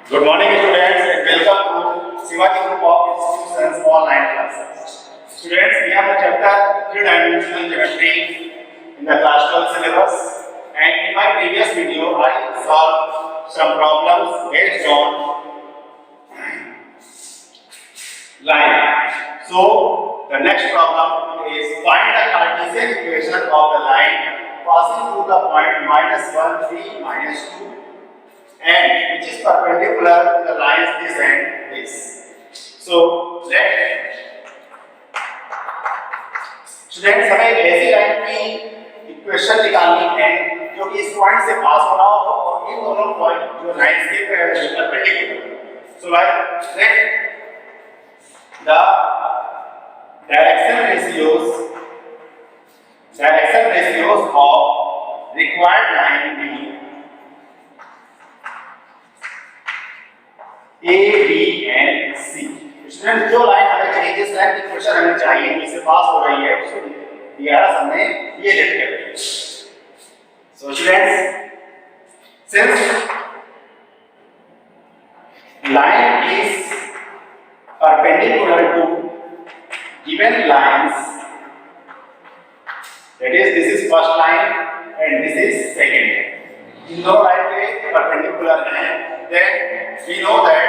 Good morning, students, and welcome to Shivaji Group of Institutions online classes. Students, we have the chapter three-dimensional geometry in the class 12 syllabus, and in my previous video, I solved some problems based on line. So, the next problem is find the Cartesian equation of the line passing through the point -1, 3, -2. And which is perpendicular to the lines this and this. So let students हमें ऐसी line की equation निकालनी है जो कि इस point से पास हो रहा हो और इन दोनों पॉइंट जो लाइंस के perpendicular. So like let the direction ratios of required line be A, B and C. Student जो लाइन हमें चाहिए, जिस लाइन की इक्वेशन हमें चाहिए जिससे पास हो रही है उसको दिया हमने ये लिख के रखा. So students, since line is perpendicular to given lines, that is this is first line and this is second line. इन दोनों लाइन के परपेंडिकुलर हैं, then we know that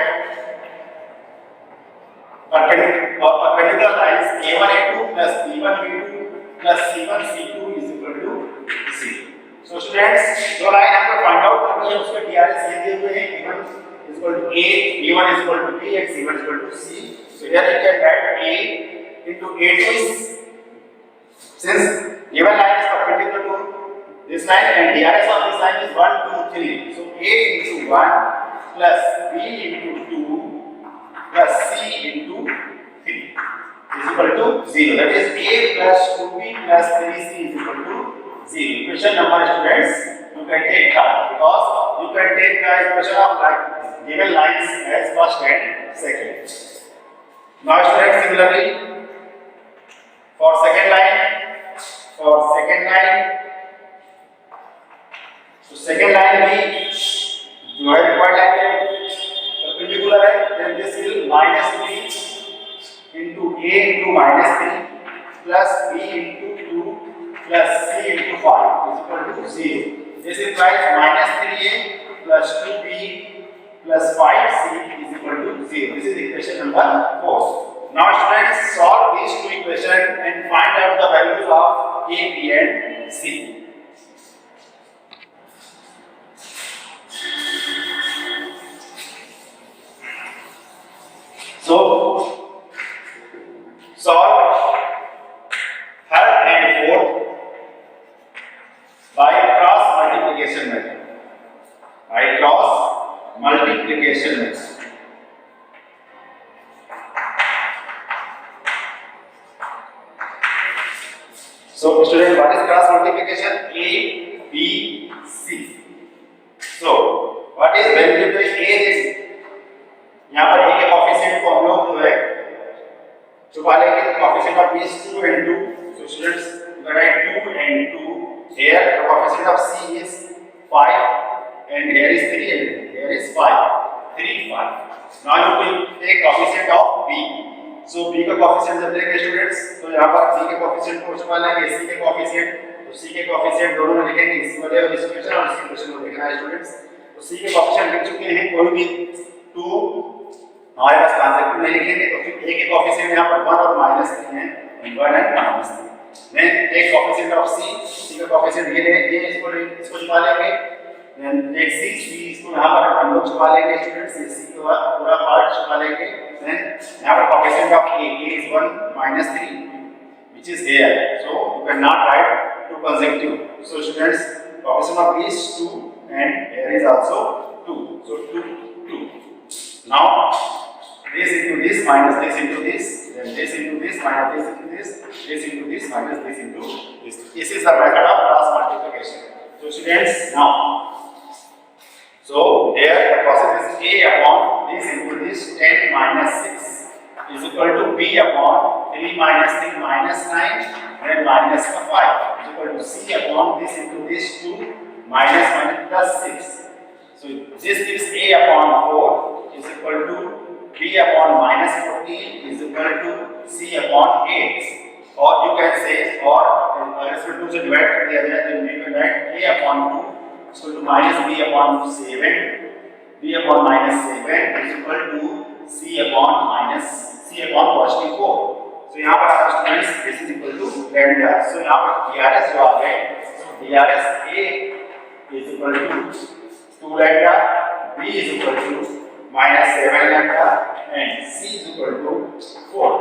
perpendicular lines a1 a2 plus b1 b2 plus c1 c2 is equal to c. So students, जो line हमको find out करनी है उसके DRS ये दिए हुए हैं, a1 is equal to a, b1 is equal to b and c1 is equal to c. So here you can write a into a2 is, since given line is perpendicular to this line and DRS of this line is 1 2 3. So a into 1 plus b into 2 plus c into 3 is equal to 0. That is a plus 2b plus 3c is equal to 0. Question number, students, you can take that because you can take the equation of like given lines as first and second. Now students, similarly for second line, तो second line भी जो है required line है perpendicular है, then this will -3 into a into -3 plus b into 2 plus c into 5 is equal to 0. This implies -3a plus 2b plus 5c is equal to 0. This is equation number 4. Now students, solve these two equations and find out the values of a, b and c. So, solve third and fourth by cross multiplication method. So, student, what is cross multiplication? A, B, C. So, what is value of A is? यहाँ पर A के coefficient को हम लोग जो है छुपा लेंगे. Coefficient of B is 2 and 2. So students, you write 2 and 2. Here the coefficient of C is 5 and here is 3 and here is 5. 3 5. Now you will take coefficient of B. So B का coefficient जब लेंगे students, तो यहाँ पर C के coefficient को छुपा लेंगे, C के कोएफिशिएंट, तो C के कोएफिशिएंट दोनों में लिखेंगे. इस वाले और इस इक्वेशन और इस इक्वेशन को लिखना है स्टूडेंट्स. तो C के कोएफिशिएंट लिख चुके हैं, कोई भी 2 हमारे पास ट्रांजेक्टिव नहीं लिखेंगे, तो फिर a के कोएफिशिएंट यहाँ पर 1 और -3 है, 1 and -3. Then take coefficient of C का कोएफिशिएंट ये इसको छुपा लेंगे. Then take C इसको यहाँ पर हम लोग छुपा लेंगे स्टूडेंट्स, C का पूरा पार्ट छुपा लेंगे. Then यहाँ पर coefficient of A is 1 -3 which is here, so you cannot write 2 consecutive. So students, coefficient of B is 2 and here is also 2, so 2 2. Now this into this minus this into this, then this into this minus this into this, this into this minus this into this. This is the method of cross multiplication. So students, now, so here the process is a upon this into this 10 minus 6 is equal to b upon 3 minus 3 minus 9 and minus 5 is equal to c upon this into this 2 minus plus 6. So this gives a upon 4 is equal to b upon minus 14 is equal to c upon 8. और you can say और अगर इसमें 2 से divide कर दिया जाए तो we can write a upon 2 is equal to minus b upon 7, b upon minus 7 is equal to c upon positive 4. So यहाँ पर आपका students this is equal to lambda. So यहाँ पर DRS जो आ गए, so DRS a is equal to 2 lambda, b is equal to minus 7 lambda and c is equal to 4.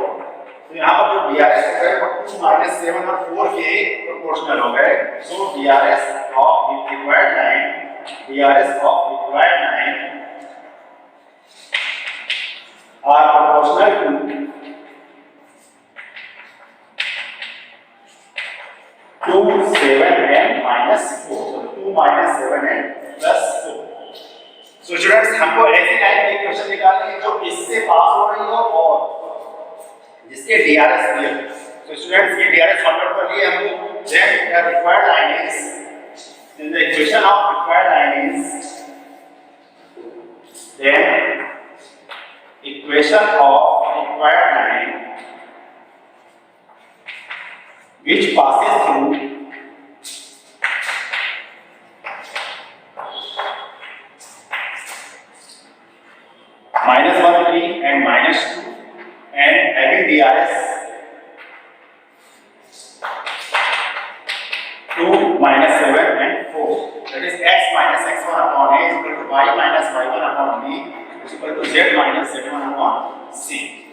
तो यहाँ पर जो DRS हो गए वो 2 minus 7 और 4 के प्रोपोर्शनल हो गए. So DRS of required line are proportional to 2, 7 and minus 4. So 2 minus 7 and plus 4. So students हमको ऐसी लाइन की इक्वेशन निकालनी है जो इससे पास हो रही हो और जिसके DRS दिए. So स्टूडेंट्स ये DRS फाइंड आउट कर लिए हमको. Then the required line is then the equation of required line is then equation of required line which passes through minus 1, 3 and minus 2 and having DRS 2, minus 7 and 4. That is x minus x1 upon a is equal to y minus y1 upon b is equal to z minus z1 upon c.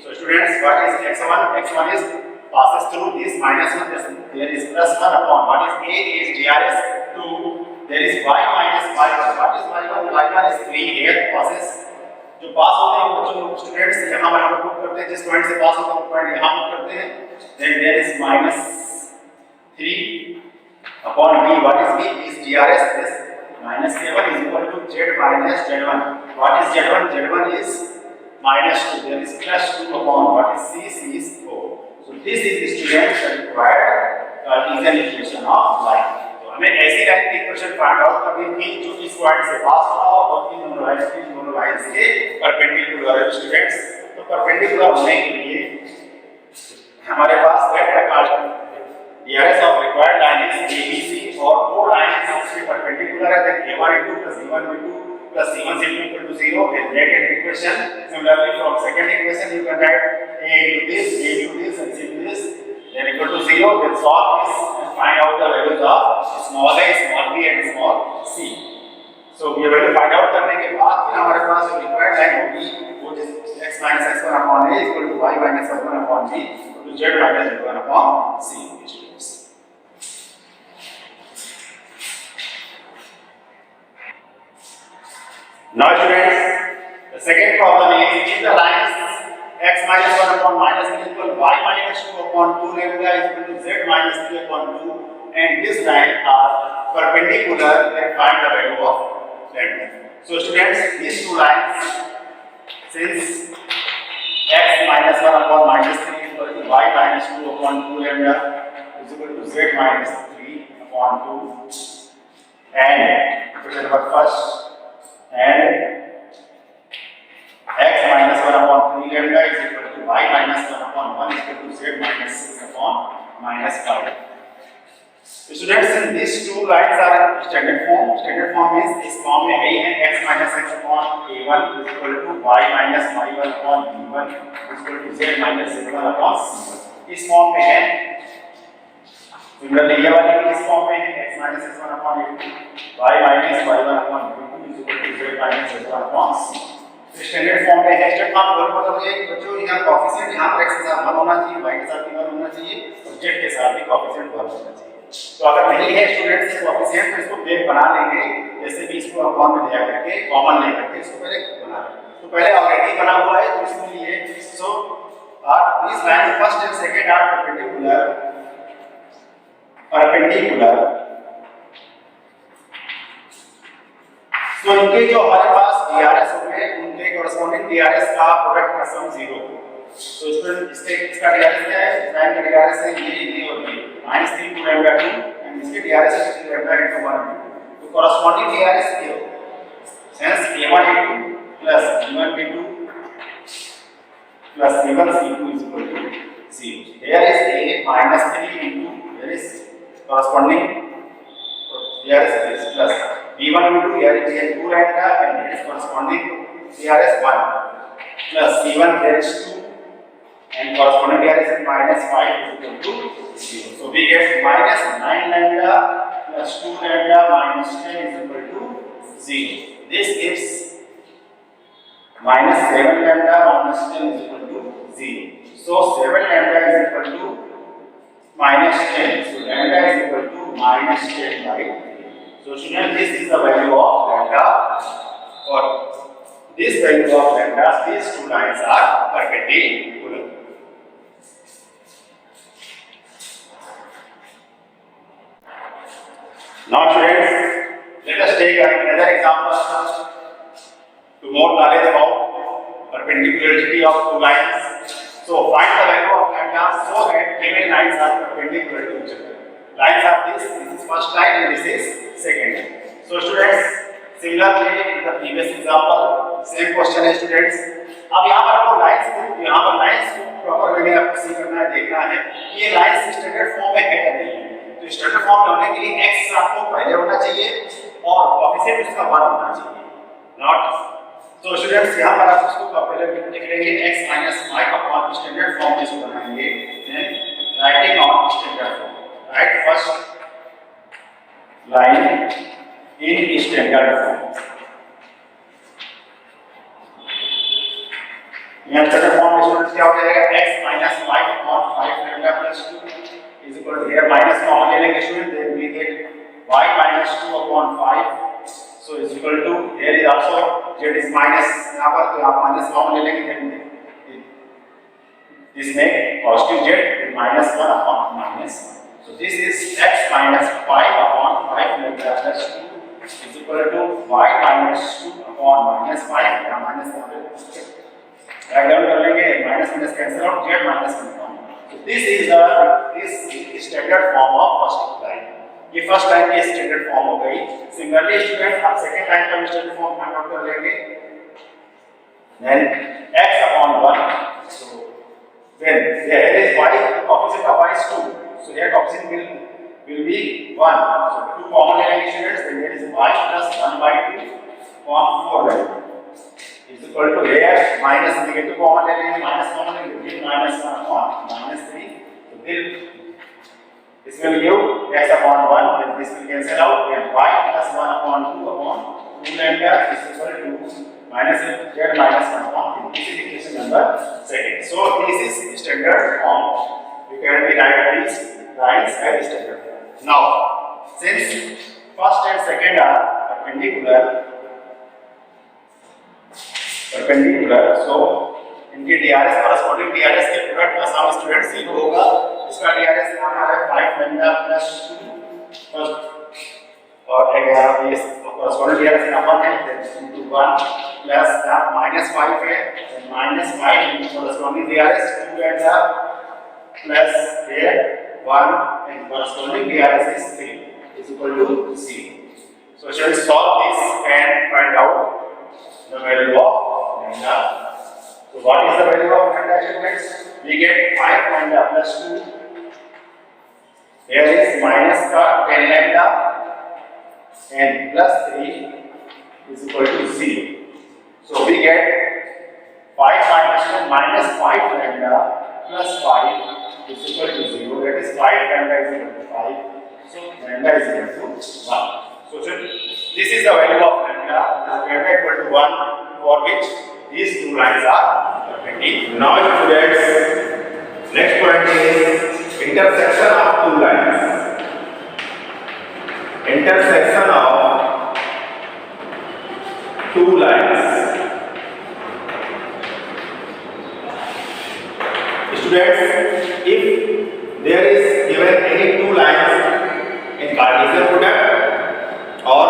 So students, what is x1? x1 is passes through this minus 1, there is plus 1 upon what is a is DRS 2, there is y minus y1. What is y1? y1 is 3 here passes. जो पास होते हैं वो जो students यहाँ पर हम लोग put करते हैं, जिस पॉइंट से पास होता है वो पॉइंट यहाँ पुट करते हैं. Then there is minus 3 upon b. What is b? Is DRS this minus 7 is equal to z minus z1. What is z1? z1 is minus 2. There is plus 2 upon what is c? c is 4. So this is the students required Cartesian equation of line. तो हमें ऐसी line की equation find out करनी थी जो इस point से पास हो रहा हो और इन दोनों लाइंस के परपेंडिकुलर है स्टूडेंट्स. तो परपेंडिकुलर होने के लिए हमारे पास DRS of required line is ABC और दो लाइंस इसके परपेंडिकुलर है. Then A1 into plus B1 into plus C1 C2 equal to 0 is negative equation. Similarly from second equation you can write A into this, B into this and C into this, then equal to 0. Then solve this and find out the values of small a, small b and small c. So ये value find out करने के बाद फिर हमारे पास जो required line होगी वो x minus x1 upon a is equal to y minus y1 upon b equal to z minus z1 upon c. Now students, the second problem is if the lines x minus 1 upon minus 3 equal y minus 2 upon 2 lambda is equal to z minus 3 upon 2 and this line are perpendicular, then find the value of lambda. So students, these two lines, since x minus 1 upon minus 3 is equal to y minus 2 upon 2 lambda is equal to z minus 3 upon 2 and equation number first and x minus 1 upon 3 lambda is equal to y minus 1 upon 1 is equal to z minus 6 upon minus 5. Students, in these two lines are in standard form. Standard form means इस form में है x minus x upon a1 is equal to y minus y1 upon b1 is equal to z minus z1 upon c1. इस form में है. Similarly ये वाली भी इस फॉर्म में है x minus x1 upon a2 y minus y1 upon b2 is equal to z minus z1 upon c. Standard form में है. स्टैंडर्ड फॉर्म बोलने मतलब ये बच्चों यहाँ कोएफिशिएंट यहाँ पर x के साथ 1 होना चाहिए, y के साथ भी 1 होना चाहिए और z के साथ भी कोएफिशिएंट 1 होना चाहिए. तो अगर नहीं है स्टूडेंट्स कोएफिशिएंट तो इसको ब्रेक बना लेंगे, जैसे भी इसको अपॉन में ले करके कॉमन ले करके इसको पहले बना लेंगे. तो पहले ऑलरेडी बना हुआ है तो इसलिए so this line first and second are perpendicular. तो इनके जो हमारे पास DRS होंगे उनके कोरेस्पोंडिंग DRS का प्रोडक्ट का सम 0. तो स्टूडेंट इसका DRS क्या है? इस लाइन का DRS है ये और ये -3 to lambda 2 एंड इसके DRS है lambda into 1. तो कोरेस्पोंडिंग DRS ये होगा. Hence a1 a2 plus b1 b2 plus c1 c2 is equal to 0. Here is a minus 3 into here is corresponding here is this plus b1 b2 here is 2 lambda and here is corresponding here is 1 plus c1 here is 2 and corresponding here is minus 5 is equal to 0. So we get minus 9 lambda plus 2 lambda minus 10 is equal to 0. This gives minus 7 lambda minus 10 is equal to 0. So 7 lambda is equal to minus 10. So lambda is equal to minus 10 by 3. So student, this is the value of lambda. For this value of lambda, these two lines are perpendicular. Now students, let us take another example to more knowledge about perpendicularity of two lines. So find the value of lambda so that given lines are perpendicular to each other. Lines are this is first line and this is second line. So students, similarly in the previous example, same question है students. अब यहाँ पर आपको lines को proper way में आपको सी करना है, देखना है ये लाइंस स्टैंडर्ड फॉर्म में है या नहीं है. तो स्टैंडर्ड फॉर्म में होने के लिए x आपको पहले होना चाहिए और कोएफिशिएंट उसका 1 होना चाहिए. नॉट तो स्टूडेंट्स यहाँ पर आप उसको पहले लिख लेंगे x minus 5 upon standard form इसको बनाएंगे. Then writing on standard form. Write first line in standard form. यहाँ स्टैंडर्ड फॉर्म में स्टूडेंट्स क्या हो जाएगा x minus 5 upon 5 lambda plus 2 is equal to here minus common ले लेंगे student. then we get y minus 2 upon 5 so is equal to here is also z is minus यहाँ पर तो आप माइनस कॉमन ले लेंगे then इसमें positive z then minus 1 upon minus 1. so this is x minus 5 upon 5 lambda plus 2 is equal to y minus 2 upon minus 5 यहाँ minus यहाँ पे राइट डाउन कर लेंगे minus minus cancel out z minus 1 upon. so this is standard form of first line. ये first line की standard form हो गई. Similarly student आप सेकंड लाइन का स्टैंडर्ड फॉर्म फाइंड आउट कर लेंगे. then x upon 1 so then here is y opposite of y is 2 so here opposite will be 1 so 2 common ले लेंगे students. then there is y plus 1 by 2 upon 4 by 2 is equal to here minus negative common ले लेंगे minus common ले लेंगे minus 1 upon minus 3 so this will give x upon 1 then this will cancel out then y plus 1 upon 2 upon 2 lambda is equal to minus z minus 1 upon 2. This is equation number second. So this is standard form. You can derive these lines as standard form. Now since first and second are perpendicular so इनके DRS corresponding DRS के product का सम student 0 होगा. इसका DRS यहाँ आ रहा है 5 lambda plus 2 first और यहाँ ये corresponding DRS यहाँ 1 है then into 1 plus minus 5 है then minus 5 into corresponding DRS 2 lambda plus here 1 and corresponding DRS is 3 is equal to 0. So shall we solve this and find out the value of lambda. So what is the value of lambda students? We get 5 lambda plus 2. Here is minus का 10 lambda and plus 3 is equal to 0. So we get 5 minus 2 minus 5 lambda plus 5 is equal to 0. That is 5 lambda is equal to 5. So lambda is equal to 1. So this is the value of lambda. Lambda equal to 1 for which these two lines are perpendicular. Now students, next point is intersection of two lines. Intersection of two lines. Students, if there is given any two lines in Cartesian product or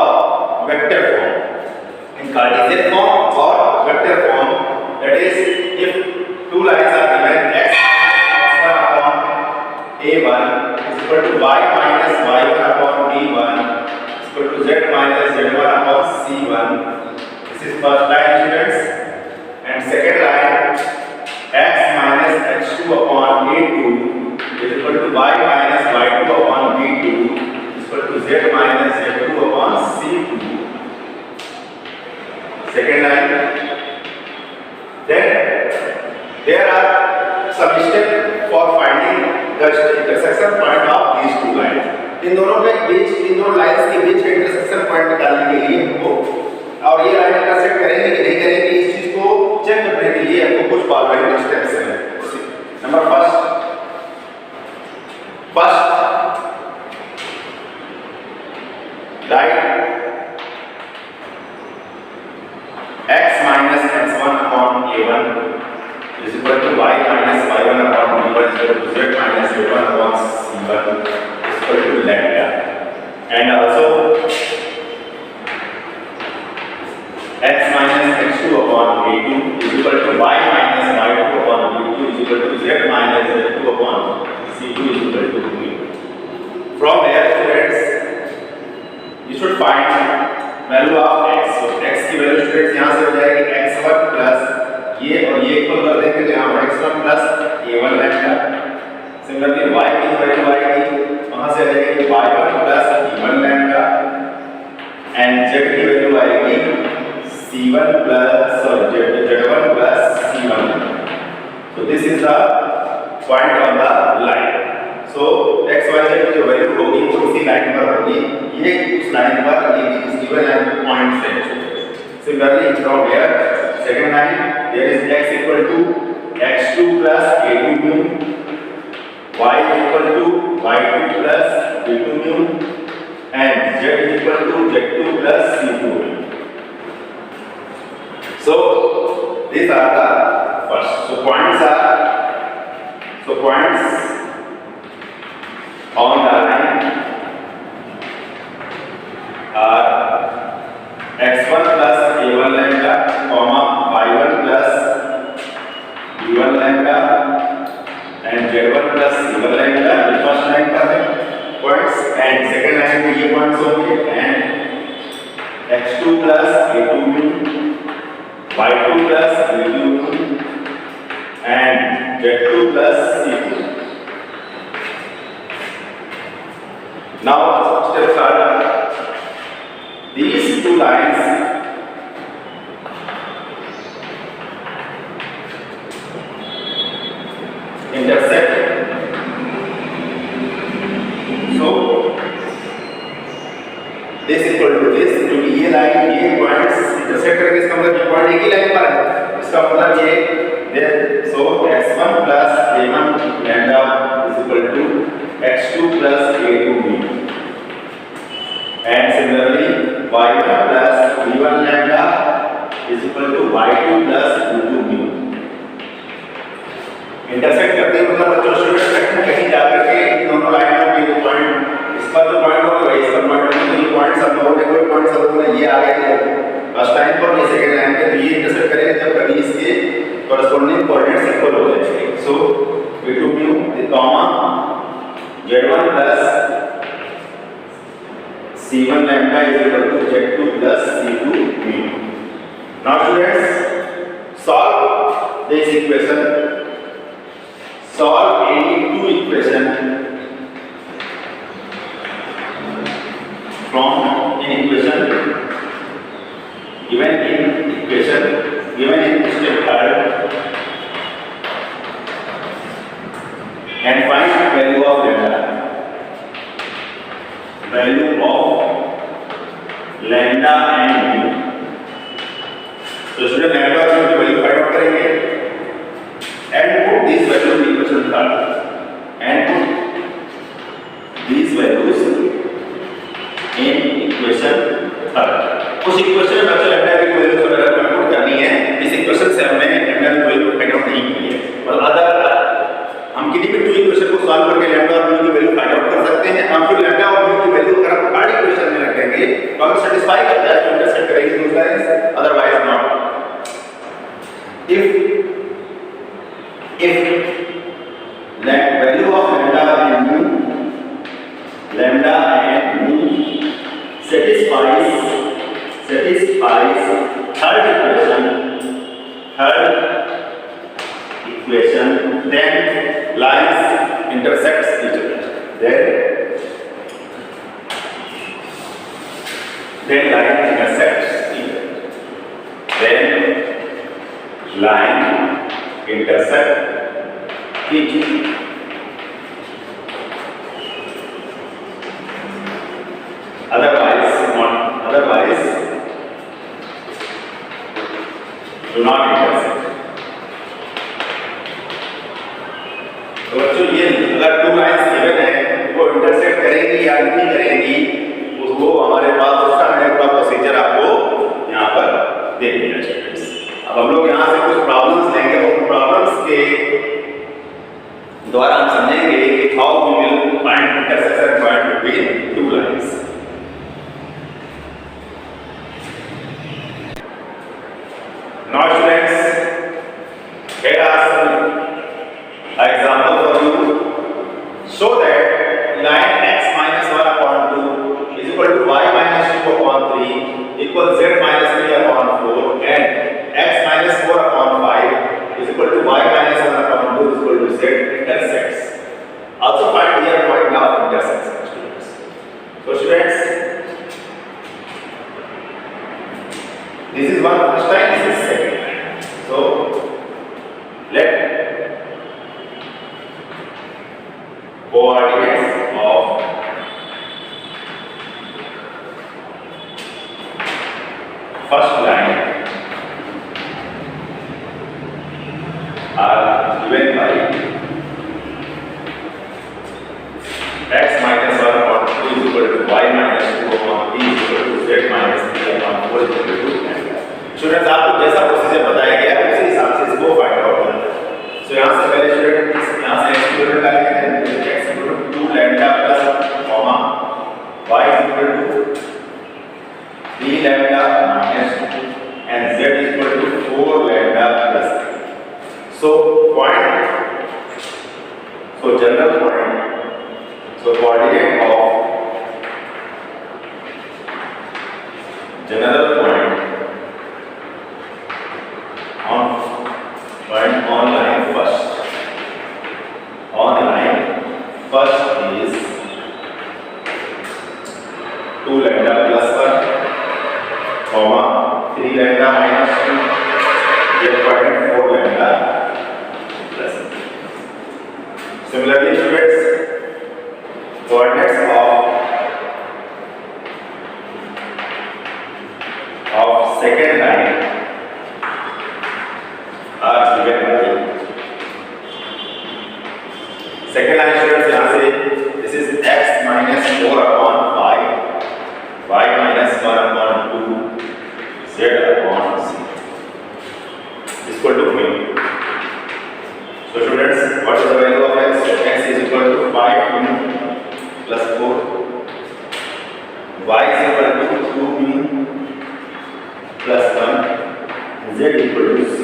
vector form, in Cartesian form or vector form, that is, if two lines are given x minus x1 upon a1 is equal to y minus y1 upon b1 is equal to z minus z1 upon c1, is first line students, and second line x minus x2 upon a2 is equal to y minus y2 upon b2 is equal to z minus z2 upon c2. Second line. Then there are some steps for finding the intersection point of these two lines. इन दोनों के बीच, इन दोनों lines के बीच का intersection point निकालने के लिए हमको, और ये लाइन इंटरसेक्ट करेंगे कि नहीं करेंगे, इस चीज को चेक करने के लिए हमको कुछ फॉलोइंग स्टेप्स हैं. Number first right x minus x1 upon a1 is equal to y minus y1 upon b1 is equal to z minus z1 upon c1 is equal to lambda. And also x minus x2 upon a2 is equal to y minus y2 upon b2 is equal to z minus z2 upon c2 is equal to 2. From here students you should find value of x. So x की value students यहां से हो जाएगी x1 plus ये और ये equal कर देंगे तो यहां पर x1 plus a1 lambda. Similarly y की वैल्यू आएगी वहां से आ जाएगी y1 plus b1 lambda and z की वैल्यू आएगी c1 plus z1 plus c1. So this is the point on the line. So x y z की जो value होगी वो इसी लाइन पर होगी, ये उस लाइन पर, ये इस गिवन लाइन पर पॉइंट से. Similarly from here second line there is x equal to x2 plus a2 mu, y equal to y2 plus b2 mu and z equal to z2 plus c2 mu. So these are the first. So points on the line are x1 plus a1 lambda, comma y1 plus b1 lambda and z1 plus c1 lambda. The first line का है points and second line में ये points होंगे and x2 plus a2 mu, y2 plus b2 mu and z2 plus c2. Now step start. These two lines intersect. So this equal to this, क्योंकि ये line ये points intersect करके इसका मतलब ये पॉइंट एक ही लाइन पर है, इसका मतलब ये so x1 plus a1 lambda is equal to x2 plus a2 mu. And similarly y1 plus b1 lambda is equal to y2 plus b2 mu. Intersect करते हैं मतलब बच्चों स्टूडेंट कहीं जाकर के इन दोनों लाइनों के पॉइंट, इस पर जो पॉइंट होगा वही इस पर पॉइंट होगा, तो ये पॉइंट सब दोनों में कोई पॉइंट सब दोनों ये आ गए फर्स्ट लाइन पर, ये सेकंड लाइन पे, तो ये इंटरसेक्ट करेंगे जब कभी इसके corresponding coordinates equal हो जाएंगे. So b2 mu comma z1 plus c1 lambda is equal to z2 plus c2 mu. Now students solve this equation. Solve any two equation from an equation given in step third and find value of lambda. Value of lambda and mu. So student lambda और mu की value find out करेंगे and put these values in equation third and put these values in equation third. उस equation में बच्चों lambda की value को अगर compute करनी है, इस इक्वेशन से हमने लैम्डा की वैल्यू फाइंड आउट नहीं की है, और अदर हम किसी भी टू इक्वेशन को सॉल्व करके लैम्डा और म्यू की वैल्यू फाइंड आउट कर सकते हैं. हम फिर लैम्डा और म्यू की वैल्यू अगर हम थर्ड इक्वेशन में रखेंगे तो अगर सेटिस्फाई करता है तो इंटरसेक्ट करेंगे दोस lines, otherwise not. if value of lambda and mu satisfies third third equation, then lines intersects each other. Then line intersects each other. Then line intersect each other. Otherwise do not intersect. तो बच्चों ये अगर two lines given है वो intersect करेंगी या नहीं करेंगी उसको हमारे पास उसका मैंने पूरा प्रोसीजर आपको यहाँ पर दे दिया स्टूडेंट्स। अब हम लोग यहाँ से कुछ प्रॉब्लम्स लेंगे और प्रॉब्लम्स के द्वारा हम समझेंगे कि how we will find intersection point between two lines. Now students, here are some examples for you. Show that line x minus 1 upon 2 is equal to y minus 2 upon 3 equals z minus 3 upon 4 and x minus 4 upon 5 is equal to y minus 1 upon 2 is equal to z intersects. Also find here point of intersection students. So students, this is one first line, this is second line. So let coordinates of first line are given by x minus 1 upon 2 is equal to y minus 2 upon 3 is equal to z minus 3 upon 4 is equal to students आपको जैसा procedure बताया गया है उसी हिसाब से इसको find out करना है। सो यहाँ से पहले स्टूडेंट यहाँ से एक्सपेरिमेंट करेंगे x equal to 2 lambda plus comma y equal to 3 lambda minus 2 and z equal to 4 lambda plus 3। So point general point coordinate of general point on line first is 2 lambda plus 1 comma 3 lambda minus 2 get point 4 lambda plus 1. Similarly students, coordinates of second line are given by second line students यहाँ से this is x minus 4 upon 5 y minus 1 upon 2 z upon c equal to mu. So students, what is the value of x? X is equal to 5 mu plus 4, y is equal to 2 mu plus 1, z equal to c.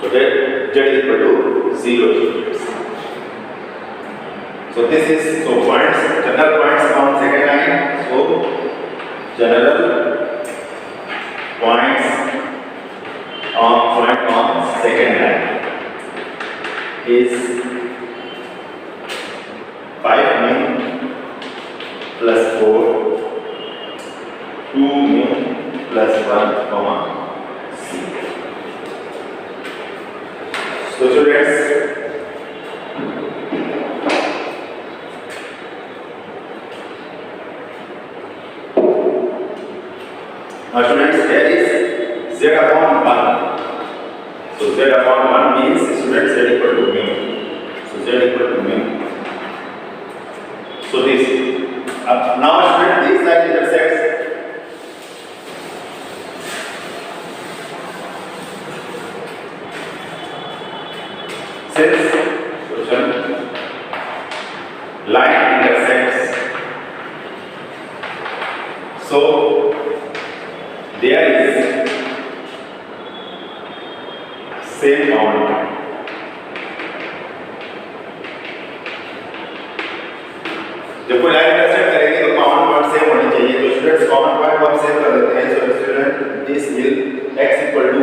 So that z is equal to 0 students. So this is points, general points on second line. So general points on second line is 5 mu plus 4, 2 mu plus 1 comma c. So students, now students, there is z upon 1. So z upon 1 means students z equal to mu. So z equal to mu. So this. Now students, this line intersects since line intersects. So there is same bound. जब कोई line intersect करेंगे तो common point same होने चाहिए। तो students common point हम same कर देते हैं। So student this will x equal to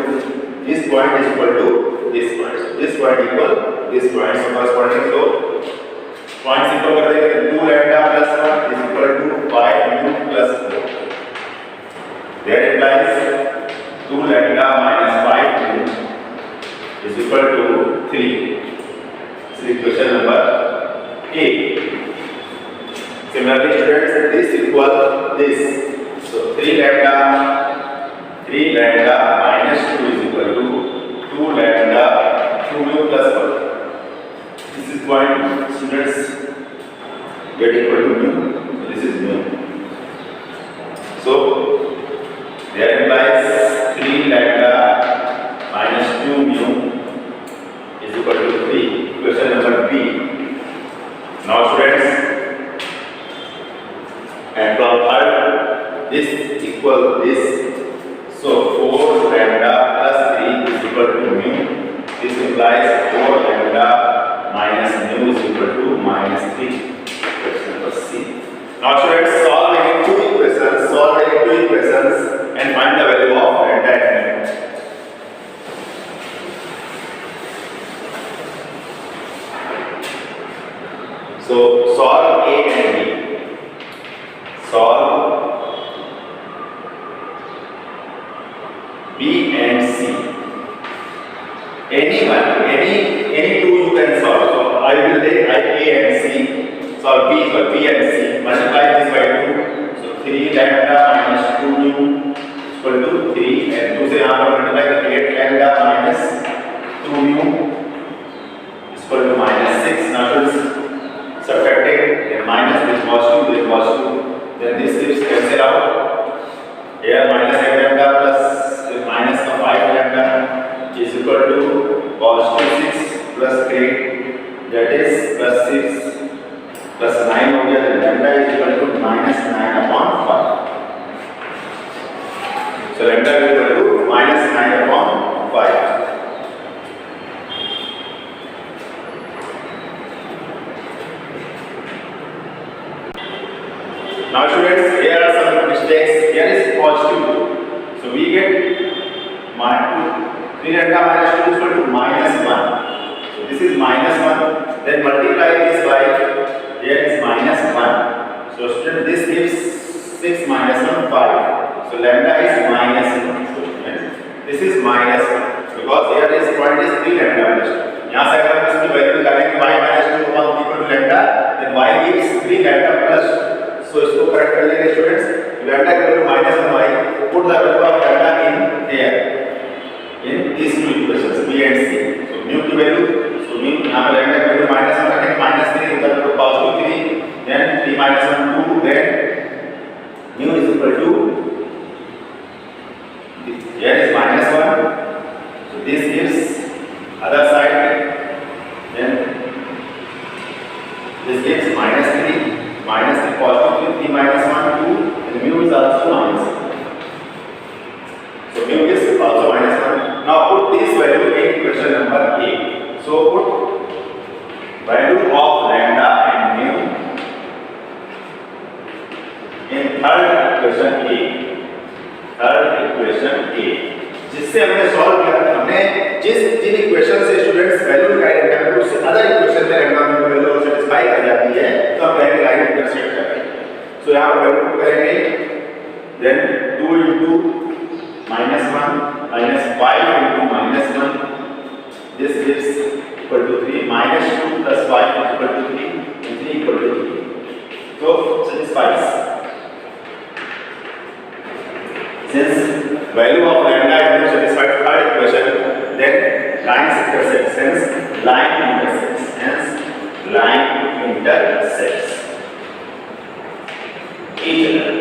this point is equal to this point. So this point equal this point. So corresponding so points equal कर देंगे 2 lambda plus 1 is equal to 5 mu plus 4. That implies 2 lambda minus 5 mu is equal to 3. This is equation number A. Similarly, students, this equal this. So 3 lambda minus 2 is equal to 2 lambda 2 mu plus 1. This is point students get equal to mu. This is mu. So that implies 3 lambda minus 2 mu is equal to 3. Question number B. Now students, and from third, this equal this. So 4 lambda plus 3 is equal to mu. This implies 4 lambda minus mu is equal to minus 3. Question number C. Now students, solve any two equations and find the value of lambda and mu. So solve A and B. Solve B and C. Any two you can solve. So I will take A and C. Solve B and C. Multiply this by 2. So 3 lambda minus 2 mu is equal to 3 and 2 से यहाँ पर multiply करके 8 lambda minus 2 mu is equal to minus 6. Now subtracting then minus with positive, then this gives cancel out. Here minus 8 lambda plus minus of 5 lambda is equal to positive 6 plus 8, that is plus 6 plus 9 हो गया, then lambda is equal to minus 9 upon 5. So lambda is equal to minus 9 upon 5. Now students, here are some mistakes. Here is positive 2. So we get 3 lambda minus 2 is equal to minus 1. So this is minus 1. Then multiply this by, here is minus 1. So student, this gives 6 minus 1, 5. So lambda is minus 1. So students, this is minus 1. Because here is point is 3 lambda minus 2. यहाँ से अगर हम इसकी value निकालेंगे y minus 2 equal to lambda, then y gives 3 lambda plus. So इसको correct कर लेंगे students. Lambda equal to minus 1y. Put the value of lambda in here. In these two equations B and C. So mu की value. So mu यहाँ पर lambda की value minus 1 रखेंगे, minus 3 इधर तो positive 3. Then 3 minus 1 2. Then mu is equal to here is minus 1. So this gives other side. Then this gives minus 3. Minus 3 positive 3 minus 1 2 and mu is also minus 1. So mu is also minus 1. Now put this value in question number A. So put value of lambda and mu in third equation A. जिससे हमने solve किया था, हमने जिन equation से students value निकाले हैं उससे other equation में लैम्डा की वैल्यू सेटिस्फाई कर जाती है, तो हम पहले लाइन इंटरसेक्ट करेंगे. सो यहाँ पर वैल्यू करेंगे, then 2 into minus 1 minus 5 into minus 1, this gives equal to 3, minus 2 plus 5 is equal to 3 and 3 equal to 3. So satisfies. Since value of lambda is satisfied third equation, then line intersects. Hence line intersects each other.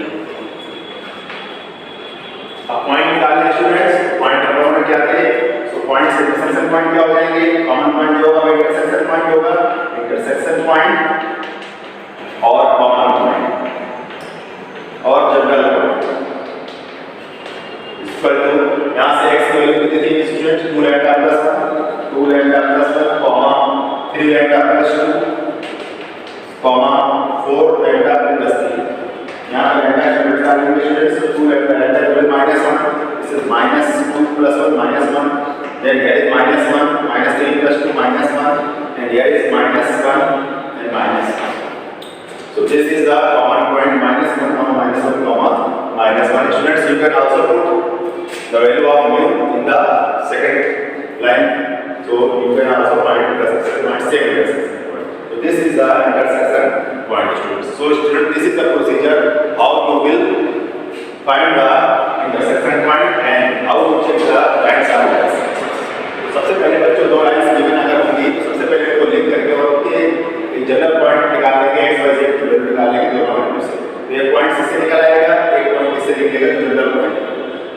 अब point निकालने students, point number में क्या थे? So point से intersection point क्या हो जाएंगे? Common point जो होगा वो इंटरसेक्शन पॉइंट होगा, इंटरसेक्शन पॉइंट और कॉमन पॉइंट और जनरल पॉइंट. इक्वल टू यहाँ से x की वैल्यू कितनी थी student? 2 lambda plus 1 comma 3 lambda plus 2 comma 4 lambda plus 3. यहाँ पर लैम्डा का वैल्यू डालेंगे स्टूडेंट्स, 2 लैम्डा की वैल्यू -1, इससे is minus 2 plus 1 minus 1, then here is minus 1, minus 3 plus 2 minus 1, and here is minus 1 and minus 1. So this is the common point minus 1 comma minus 1 comma minus 1. Students, you can also put the value of mu in the second line. So you can also find the intersection point, same intersection point. So this is the intersection point, students. So students, this is the procedure how you will find the intersection point and how to check the lines are intersect. तो सबसे पहले बच्चों दो lines given अगर होंगी तो सबसे पहले को लिंक करके और उसके एक जनरल पॉइंट निकालेंगे x y z की वैल्यू निकालेंगे दोनों वैल्यू से। तो एक पॉइंट इससे निकल आएगा, एक पॉइंट इससे निकलेगा जनरल पॉइंट।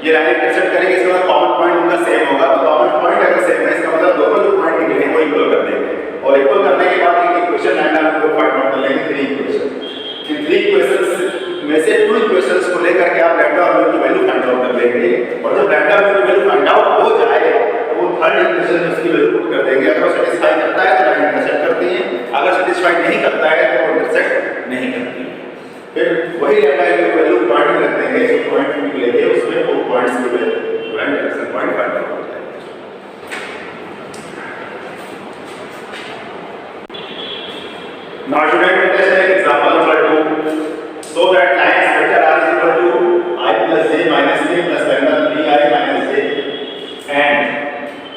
ये लाइन इंटरसेक्ट करेंगे, इसका मतलब कॉमन पॉइंट उनका सेम होगा। तो कॉमन पॉइंट अगर सेम है इसका मतलब दोनों जो पॉइंट निकले हैं वो इक्वल कर देंगे और इक्वल करने के बाद एक इक्वेशन लैंडा में को फाइंड आउट कर लेंगे, three equation. In three equations में से टू इक्वेशंस को लेकर के आप लैंडा और म्यू की वैल्यू फाइंड आउट कर लेंगे और जब लैंडा और म्यू की वैल्यू फाइंड आउट हो जाए तो वो थर्ड इक्वेशन में उसकी वैल्यू पुट कर देंगे। अगर वो सेटिस्फाई करता है तो लाइन इंटरसेक्ट करती है, अगर सेटिस्फाई नहीं करता है तो वो इंटरसेक्ट नहीं करती है। फिर वही लैंडा की वैल्यू पॉइंट में रख देंगे, जो पॉइंट निकलेंगे उसमें वो पॉइंट्स की value intersection point find out हो जाएगा। Now student, let us take example number 2. So that lines vector r is equal to I plus j minus k plus lambda 3i minus j and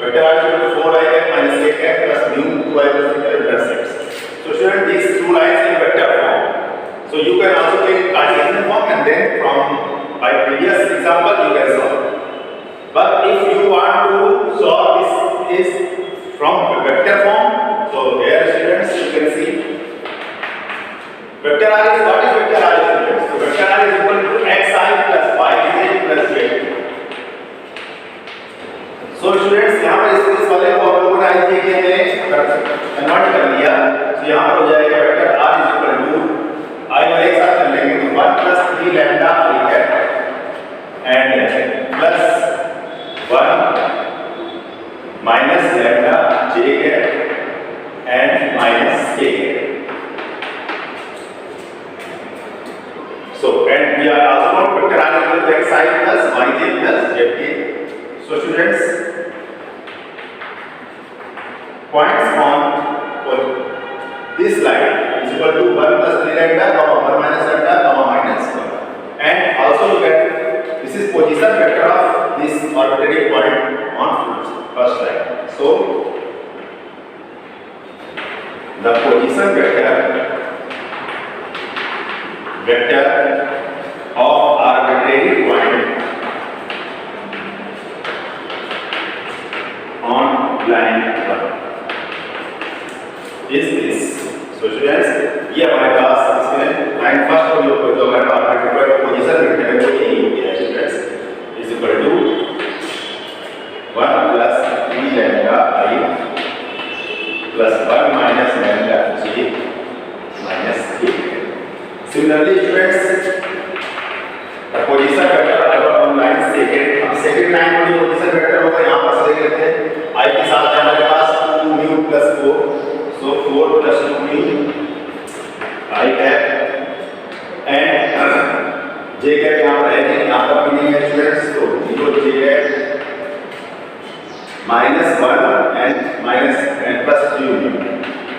vector r is equal to 4i minus k plus mu 2i plus k intersects. So student, these two lines in vector form. So you can also take Cartesian form and then from by previous example you can solve. But if you want to solve this is from vector form, so here students you can see vector r is what is vector r is equal to? So vector r is equal to xi plus yj plus z. So students यहाँ पर इस वाले को हम लोगों ने ij के में कन्वर्ट कर लिया। तो यहाँ पर हो जाएगा vector r is equal to I और एक साथ कर लेंगे तो 1 plus 3 lambda I है and plus 1 minus lambda j है and minus k है। So and we are also not vector r equal to xi plus yj plus zk. So students, points on this line is equal to 1 plus 3 lambda comma 1 minus lambda comma minus 1. And also look at this is position vector of this arbitrary point on first line. So the position vector of arbitrary point on line 1 is this. So students, ये हमारे पास इसमें line first और जो हमारे पास arbitrary point position vector है वो यही हो गया students is equal to 1 plus 3 lambda I plus 1 minus lambda j minus k. Similarly students, the position vector on line second, अब second line में जो position vector होगा यहाँ पर से लेते हैं I के साथ हमारे पास 2 mu plus 4, so 4 plus 2 mu I है and j कैप यहाँ पर है नहीं, यहाँ पर भी नहीं है स्टूडेंट्स, तो 0 j है minus 1 and minus and plus 3 mu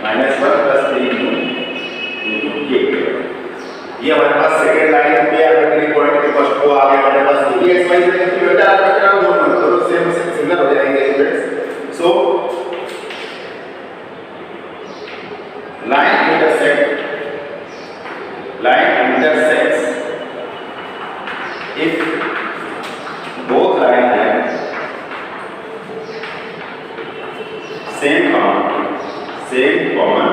minus 1 plus 3 mu into k. ये हमारे पास सेकंड लाइन पे आर्बिट्रेरी पॉइंट के फर्स्ट को आ गया हमारे पास ये x y z की वेक्टर दोनों सेम सिमिलर हो जाएंगे students. So line intersects if both lines have same common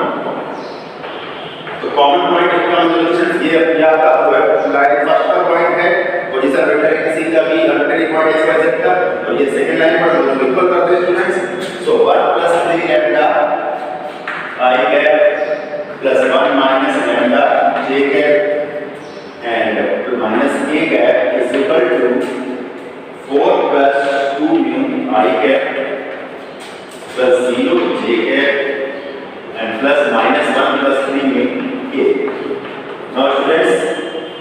तो कॉमन पॉइंट का रिलेशन ये या का लाइन फर्स्ट का पॉइंट है पोजीशन वेक्टर किसी का भी arbitrary point x y z का और ये सेकंड लाइन पर दोनों इक्वल करते हैं students. So 1 plus 3 lambda I cap plus 1 minus lambda j cap and minus k cap is equal to 4 plus 2 mu I cap plus 0 j cap and plus minus 1 plus 3 mu k. Now students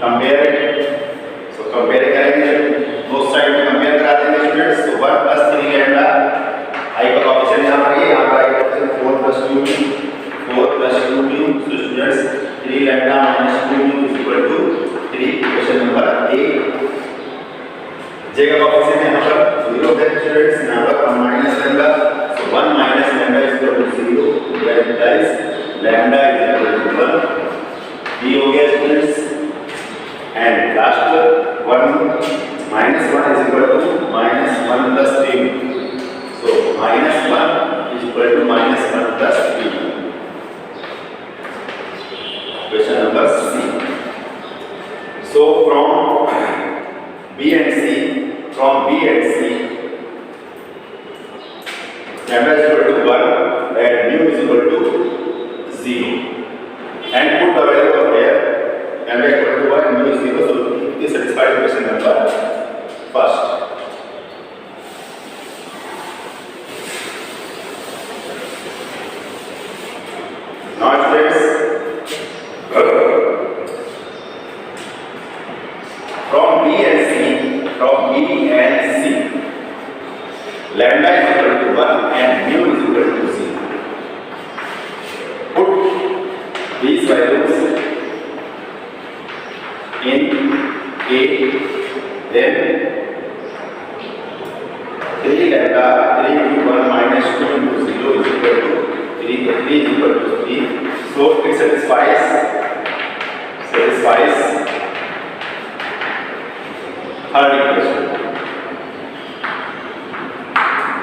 compare it. So compare करेंगे दो side में compare करा देंगे 4 plus 2 mu. So students, 3 lambda minus 2 mu is equal to 3. Question number 8. J का coefficient यहाँ पर 0 है students, यहाँ पर 1 minus lambda. So 1 minus lambda is equal to 0. That implies lambda is equal to 1. B हो गया students. And last 1 minus 1 is equal to minus 1 plus 3. So minus 1 is equal to minus 1 plus 3. Question number C. So from B and C, lambda is equal to 1 and mu is equal to 0. And put the value of here, lambda is equal to 1 and mu is 0. So this satisfies question number first. Now students, from B and C, lambda is equal to 1 and mu is equal to 0. Put these values in A, then 3 lambda 3 into 1 minus 2 into 0 is equal to 3. 3 is equal to 3. So it satisfies third equation.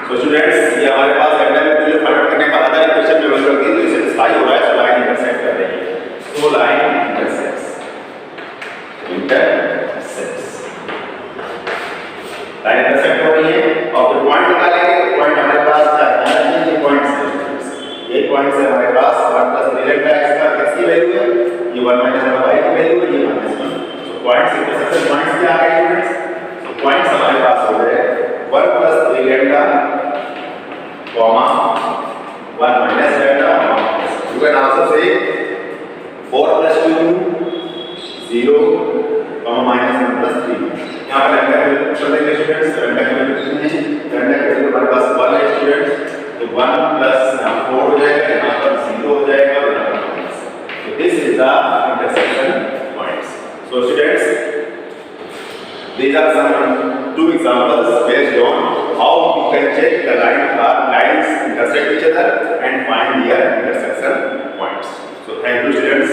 So students, ये हमारे पास lambda में value find करने का other equation में value रखी है, तो इसे साई हो रहा है, सो लाइन इंटरसेक्ट कर रही है. So line intersects. Line intersect हो रही है और फिर पॉइंट निकालेंगे. तो पॉइंट हमारे पास क्या है? ये पॉइंट्स है. ये पॉइंट्स है हमारे पास 1 प्लस लैम्डा x का x की वैल्यू है, ये 1 माइनस लैम्डा y की वैल्यू है, ये -1. सो पॉइंट्स इंटरसेक्शन पॉइंट्स क्या आ गए स्टूडेंट्स? सो पॉइंट्स हमारे पास हो गए 1 plus lambda comma 1 minus lambda. You can also say 4 plus 2 0 comma minus 1 plus 3. यहाँ पर lambda की वैल्यू देंगे स्टूडेंट्स. lambda की वैल्यू कितनी है? lambda की वैल्यू हमारे पास 1 है स्टूडेंट्स. तो 1 प्लस 4 हो जाएगा, यहाँ पर 0 हो जाएगा और यहाँ पर minus. So this is the intersection points. So students, these are some two examples based on how you can check the lines intersect each other and find their intersection points. So thank you students.